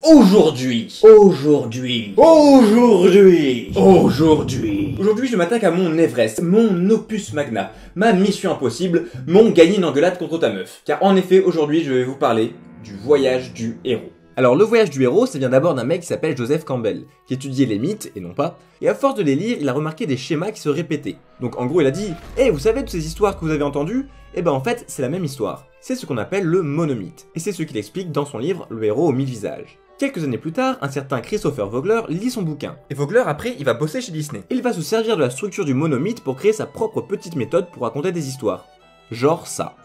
Aujourd'hui, je m'attaque à mon Everest, mon opus magna, ma mission impossible, mon gagner une engueulade contre ta meuf. Car en effet, aujourd'hui, je vais vous parler du voyage du héros. Alors le voyage du héros, ça vient d'abord d'un mec qui s'appelle Joseph Campbell, qui étudiait les mythes, et non pas, et à force de les lire, il a remarqué des schémas qui se répétaient. Donc en gros il a dit « Hey, vous savez toutes ces histoires que vous avez entendues ? Eh ben en fait, c'est la même histoire. C'est ce qu'on appelle le monomythe, et c'est ce qu'il explique dans son livre Le héros aux 1000 visages. Quelques années plus tard, un certain Christopher Vogler lit son bouquin. Et Vogler, après, il va bosser chez Disney. Il va se servir de la structure du monomythe pour créer sa propre petite méthode pour raconter des histoires. Genre ça.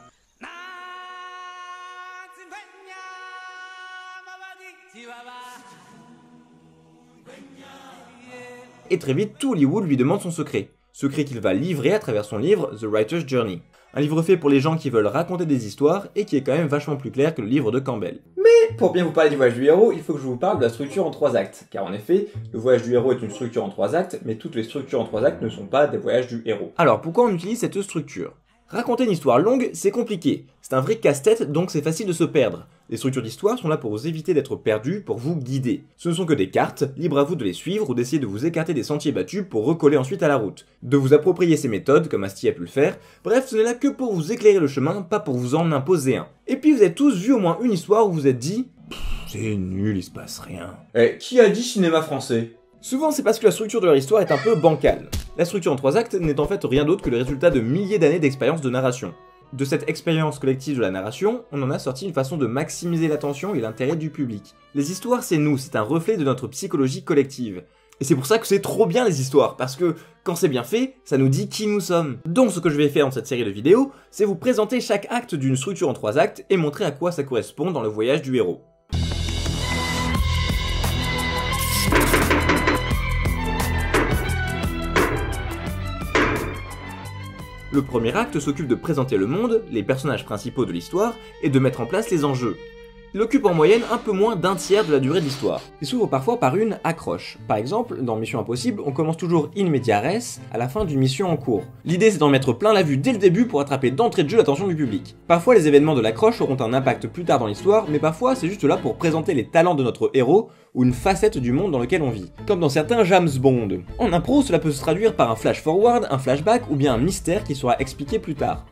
Et très vite, tout Hollywood lui demande son secret. Secret qu'il va livrer à travers son livre The Writer's Journey. Un livre fait pour les gens qui veulent raconter des histoires et qui est quand même vachement plus clair que le livre de Campbell. Mais pour bien vous parler du voyage du héros, il faut que je vous parle de la structure en 3 actes. Car en effet, le voyage du héros est une structure en 3 actes, mais toutes les structures en 3 actes ne sont pas des voyages du héros. Alors pourquoi on utilise cette structure ? Raconter une histoire longue, c'est compliqué. C'est un vrai casse-tête, donc c'est facile de se perdre. Les structures d'histoire sont là pour vous éviter d'être perdu, pour vous guider. Ce ne sont que des cartes, libre à vous de les suivre ou d'essayer de vous écarter des sentiers battus pour recoller ensuite à la route. De vous approprier ces méthodes, comme Asti a pu le faire. Bref, ce n'est là que pour vous éclairer le chemin, pas pour vous en imposer un. Et puis vous avez tous vu au moins une histoire où vous vous êtes dit « C'est nul, il se passe rien ». Eh, qui a dit cinéma français ? Souvent c'est parce que la structure de leur histoire est un peu bancale. La structure en 3 actes n'est en fait rien d'autre que le résultat de milliers d'années d'expérience de narration. De cette expérience collective de la narration, on en a sorti une façon de maximiser l'attention et l'intérêt du public. Les histoires c'est nous, c'est un reflet de notre psychologie collective. Et c'est pour ça que c'est trop bien les histoires, parce que quand c'est bien fait, ça nous dit qui nous sommes. Donc ce que je vais faire dans cette série de vidéos, c'est vous présenter chaque acte d'une structure en 3 actes et montrer à quoi ça correspond dans le voyage du héros. Le premier acte s'occupe de présenter le monde, les personnages principaux de l'histoire, et de mettre en place les enjeux. Il occupe en moyenne un peu moins d'un tiers de la durée de l'histoire. Il s'ouvre parfois par une accroche. Par exemple, dans Mission Impossible, on commence toujours in media res à la fin d'une mission en cours. L'idée c'est d'en mettre plein la vue dès le début pour attraper d'entrée de jeu l'attention du public. Parfois les événements de l'accroche auront un impact plus tard dans l'histoire, mais parfois c'est juste là pour présenter les talents de notre héros ou une facette du monde dans lequel on vit. Comme dans certains James Bond. En impro, cela peut se traduire par un flash forward, un flashback ou bien un mystère qui sera expliqué plus tard.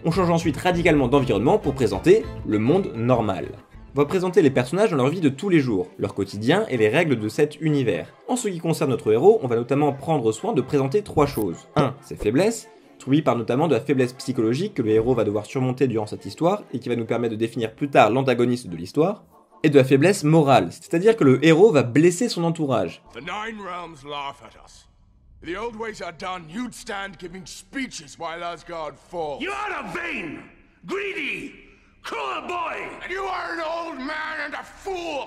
On change ensuite radicalement d'environnement pour présenter le monde normal. On va présenter les personnages dans leur vie de tous les jours, leur quotidien et les règles de cet univers. En ce qui concerne notre héros, on va notamment prendre soin de présenter 3 choses. 1. Ses faiblesses. Trouille parle notamment de la faiblesse psychologique que le héros va devoir surmonter durant cette histoire et qui va nous permettre de définir plus tard l'antagoniste de l'histoire. Et de la faiblesse morale, c'est-à-dire que le héros va blesser son entourage. The 9 realms laugh at us. The old ways are done, you'd stand giving speeches while Asgard falls. You are a vain, greedy, cruel boy! And you are an old man and a fool!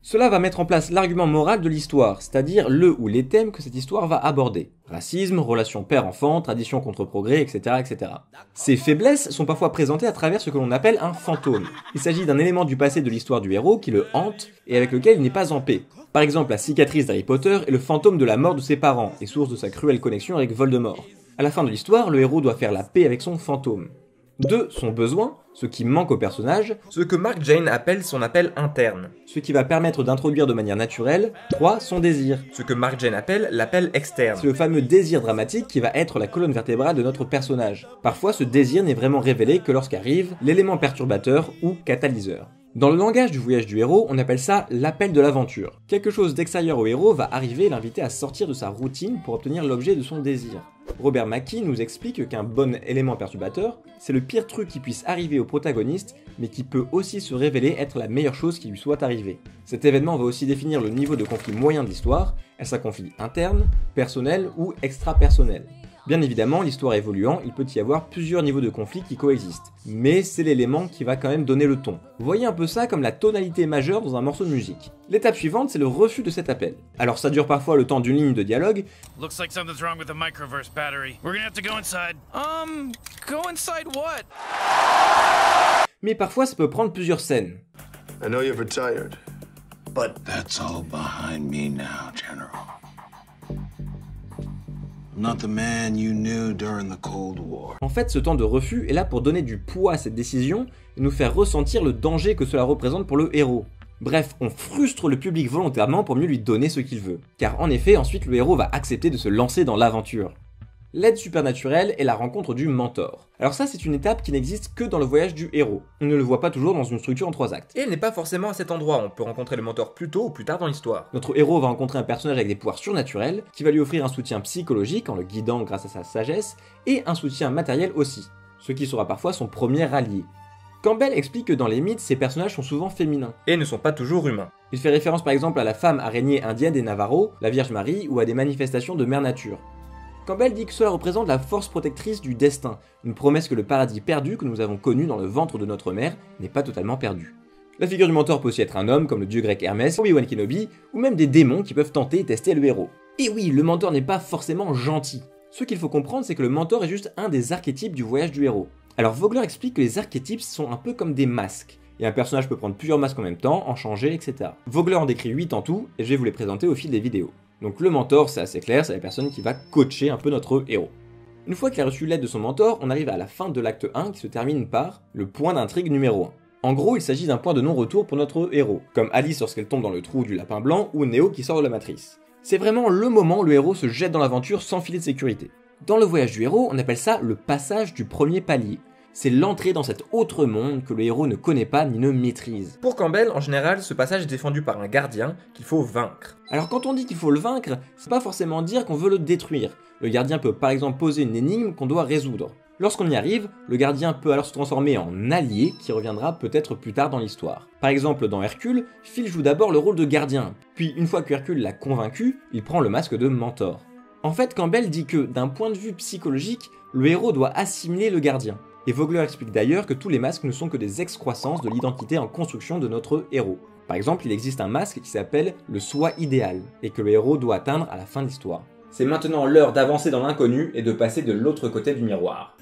Cela va mettre en place l'argument moral de l'histoire, c'est-à-dire le ou les thèmes que cette histoire va aborder. Racisme, relations père-enfant, tradition contre progrès, etc., etc. Ces faiblesses sont parfois présentées à travers ce que l'on appelle un fantôme. Il s'agit d'un élément du passé de l'histoire du héros qui le hante et avec lequel il n'est pas en paix. Par exemple, la cicatrice d'Harry Potter est le fantôme de la mort de ses parents et source de sa cruelle connexion avec Voldemort. À la fin de l'histoire, le héros doit faire la paix avec son fantôme. 2. Son besoin, ce qui manque au personnage, ce que Mark Jane appelle son appel interne, ce qui va permettre d'introduire de manière naturelle. 3. Son désir, ce que Mark Jane appelle l'appel externe, c'est le fameux désir dramatique qui va être la colonne vertébrale de notre personnage. Parfois ce désir n'est vraiment révélé que lorsqu'arrive l'élément perturbateur ou catalyseur. Dans le langage du voyage du héros, on appelle ça l'appel de l'aventure. Quelque chose d'extérieur au héros va arriver et l'inviter à sortir de sa routine pour obtenir l'objet de son désir. Robert McKee nous explique qu'un bon élément perturbateur, c'est le pire truc qui puisse arriver au protagoniste, mais qui peut aussi se révéler être la meilleure chose qui lui soit arrivée. Cet événement va aussi définir le niveau de conflit moyen de l'histoire, est-ce un conflit interne, personnel ou extra-personnel. Bien évidemment, l'histoire évoluant, il peut y avoir plusieurs niveaux de conflit qui coexistent, mais c'est l'élément qui va quand même donner le ton. Vous voyez un peu ça comme la tonalité majeure dans un morceau de musique. L'étape suivante, c'est le refus de cet appel. Alors ça dure parfois le temps d'une ligne de dialogue. Looks like something's wrong with the microverse battery. We're gonna have to go inside. Go inside what? Mais parfois ça peut prendre plusieurs scènes. I know you're retired. But that's all behind me now, General. I'm not the man you knew during the Cold War. En fait, ce temps de refus est là pour donner du poids à cette décision et nous faire ressentir le danger que cela représente pour le héros. Bref, on frustre le public volontairement pour mieux lui donner ce qu'il veut. Car en effet, ensuite le héros va accepter de se lancer dans l'aventure. L'aide supernaturelle est la rencontre du mentor. Alors ça, c'est une étape qui n'existe que dans le voyage du héros. On ne le voit pas toujours dans une structure en 3 actes. Et elle n'est pas forcément à cet endroit, on peut rencontrer le mentor plus tôt ou plus tard dans l'histoire. Notre héros va rencontrer un personnage avec des pouvoirs surnaturels, qui va lui offrir un soutien psychologique en le guidant grâce à sa sagesse, et un soutien matériel aussi, ce qui sera parfois son premier allié. Campbell explique que dans les mythes, ces personnages sont souvent féminins, et ne sont pas toujours humains. Il fait référence par exemple à la femme araignée indienne des Navarros, la Vierge Marie, ou à des manifestations de Mère Nature. Campbell dit que cela représente la force protectrice du destin, une promesse que le paradis perdu que nous avons connu dans le ventre de notre mère n'est pas totalement perdu. La figure du mentor peut aussi être un homme comme le dieu grec Hermès, Obi-Wan Kenobi, ou même des démons qui peuvent tenter et tester le héros. Et oui, le mentor n'est pas forcément gentil. Ce qu'il faut comprendre, c'est que le mentor est juste un des archétypes du voyage du héros. Alors Vogler explique que les archétypes sont un peu comme des masques, et un personnage peut prendre plusieurs masques en même temps, en changer, etc. Vogler en décrit 8 en tout, et je vais vous les présenter au fil des vidéos. Donc le mentor, c'est assez clair, c'est la personne qui va coacher un peu notre héros. Une fois qu'il a reçu l'aide de son mentor, on arrive à la fin de l'acte 1 qui se termine par le point d'intrigue numéro 1. En gros, il s'agit d'un point de non-retour pour notre héros, comme Alice lorsqu'elle tombe dans le trou du lapin blanc ou Neo qui sort de la matrice. C'est vraiment le moment où le héros se jette dans l'aventure sans filet de sécurité. Dans le voyage du héros, on appelle ça le passage du premier palier. C'est l'entrée dans cet autre monde que le héros ne connaît pas ni ne maîtrise. Pour Campbell, en général, ce passage est défendu par un gardien qu'il faut vaincre. Alors quand on dit qu'il faut le vaincre, c'est pas forcément dire qu'on veut le détruire. Le gardien peut par exemple poser une énigme qu'on doit résoudre. Lorsqu'on y arrive, le gardien peut alors se transformer en allié qui reviendra peut-être plus tard dans l'histoire. Par exemple dans Hercule, Phil joue d'abord le rôle de gardien, puis une fois que Hercule l'a convaincu, il prend le masque de mentor. En fait, Campbell dit que, d'un point de vue psychologique, le héros doit assimiler le gardien. Et Vogler explique d'ailleurs que tous les masques ne sont que des excroissances de l'identité en construction de notre héros. Par exemple, il existe un masque qui s'appelle le soi idéal, et que le héros doit atteindre à la fin de l'histoire. C'est maintenant l'heure d'avancer dans l'inconnu et de passer de l'autre côté du miroir.